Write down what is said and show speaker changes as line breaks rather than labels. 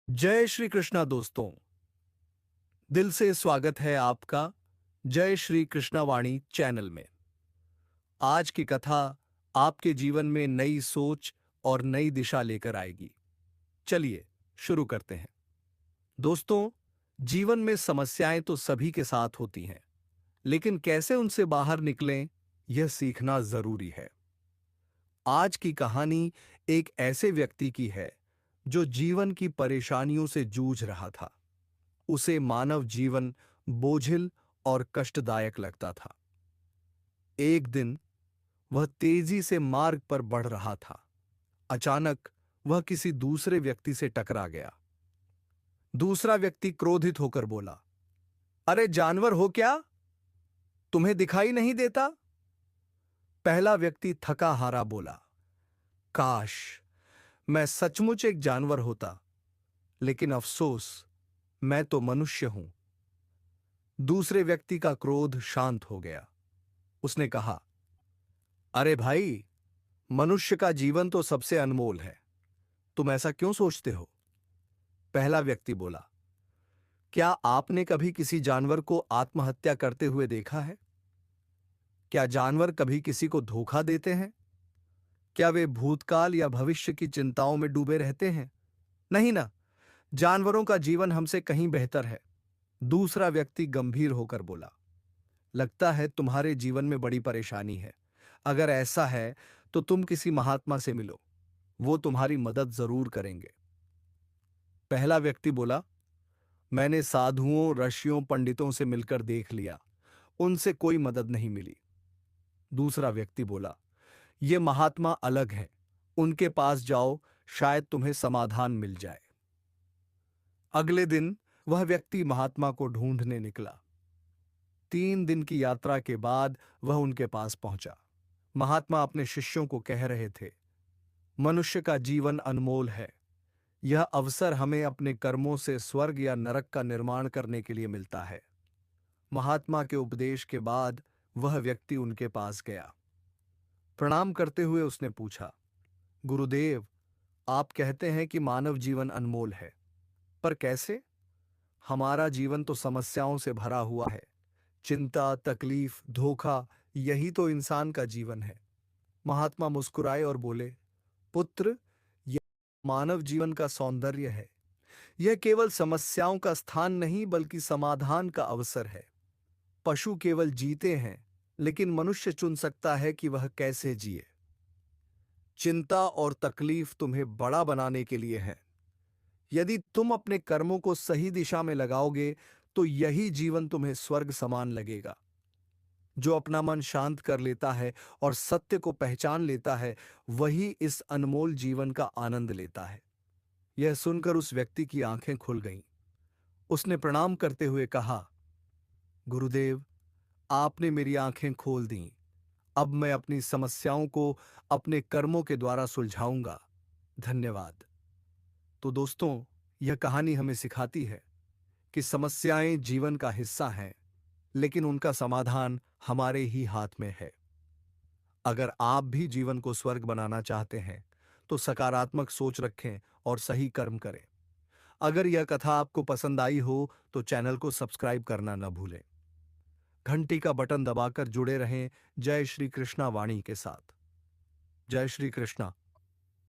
जय श्री कृष्णा दोस्तों। दिल से स्वागत है आपका जय श्री कृष्णा वाणी चैनल में। आज की कथा आपके जीवन में नई सोच और नई दिशा लेकर आएगी। चलिए शुरू करते हैं। दोस्तों, जीवन में समस्याएं तो सभी के साथ होती हैं, लेकिन कैसे उनसे बाहर निकलें, यह सीखना जरूरी है। आज की कहानी एक ऐसे व्यक्ति की है जो जीवन की परेशानियों से जूझ रहा था। उसे मानव जीवन बोझिल और कष्टदायक लगता था। एक दिन वह तेजी से मार्ग पर बढ़ रहा था। अचानक वह किसी दूसरे व्यक्ति से टकरा गया। दूसरा व्यक्ति क्रोधित होकर बोला, अरे जानवर हो क्या? तुम्हें दिखाई नहीं देता? पहला व्यक्ति थका हारा बोला, काश मैं सचमुच एक जानवर होता, लेकिन अफसोस मैं तो मनुष्य हूं। दूसरे व्यक्ति का क्रोध शांत हो गया। उसने कहा, अरे भाई, मनुष्य का जीवन तो सबसे अनमोल है, तुम ऐसा क्यों सोचते हो? पहला व्यक्ति बोला, क्या आपने कभी किसी जानवर को आत्महत्या करते हुए देखा है? क्या जानवर कभी किसी को धोखा देते हैं? क्या वे भूतकाल या भविष्य की चिंताओं में डूबे रहते हैं? नहीं ना, जानवरों का जीवन हमसे कहीं बेहतर है। दूसरा व्यक्ति गंभीर होकर बोला, लगता है तुम्हारे जीवन में बड़ी परेशानी है। अगर ऐसा है तो तुम किसी महात्मा से मिलो, वो तुम्हारी मदद जरूर करेंगे। पहला व्यक्ति बोला, मैंने साधुओं, ऋषियों, पंडितों से मिलकर देख लिया, उनसे कोई मदद नहीं मिली। दूसरा व्यक्ति बोला, ये महात्मा अलग हैं, उनके पास जाओ, शायद तुम्हें समाधान मिल जाए। अगले दिन वह व्यक्ति महात्मा को ढूंढने निकला। 3 दिन की यात्रा के बाद वह उनके पास पहुंचा। महात्मा अपने शिष्यों को कह रहे थे, मनुष्य का जीवन अनमोल है। यह अवसर हमें अपने कर्मों से स्वर्ग या नरक का निर्माण करने के लिए मिलता है। महात्मा के उपदेश के बाद वह व्यक्ति उनके पास गया। प्रणाम करते हुए उसने पूछा, गुरुदेव, आप कहते हैं कि मानव जीवन अनमोल है, पर कैसे? हमारा जीवन तो समस्याओं से भरा हुआ है। चिंता, तकलीफ, धोखा, यही तो इंसान का जीवन है। महात्मा मुस्कुराए और बोले, पुत्र, यह मानव जीवन का सौंदर्य है। यह केवल समस्याओं का स्थान नहीं, बल्कि समाधान का अवसर है। पशु केवल जीते हैं, लेकिन मनुष्य चुन सकता है कि वह कैसे जिए। चिंता और तकलीफ तुम्हें बड़ा बनाने के लिए है। यदि तुम अपने कर्मों को सही दिशा में लगाओगे, तो यही जीवन तुम्हें स्वर्ग समान लगेगा। जो अपना मन शांत कर लेता है और सत्य को पहचान लेता है, वही इस अनमोल जीवन का आनंद लेता है। यह सुनकर उस व्यक्ति की आंखें खुल गईं। उसने प्रणाम करते हुए कहा, गुरुदेव, आपने मेरी आंखें खोल दी। अब मैं अपनी समस्याओं को अपने कर्मों के द्वारा सुलझाऊंगा। धन्यवाद। तो दोस्तों, यह कहानी हमें सिखाती है कि समस्याएं जीवन का हिस्सा हैं, लेकिन उनका समाधान हमारे ही हाथ में है। अगर आप भी जीवन को स्वर्ग बनाना चाहते हैं, तो सकारात्मक सोच रखें और सही कर्म करें। अगर यह कथा आपको पसंद आई हो, तो चैनल को सब्सक्राइब करना न भूलें। घंटी का बटन दबाकर जुड़े रहें जय श्री कृष्णा वाणी के साथ। जय श्री कृष्णा।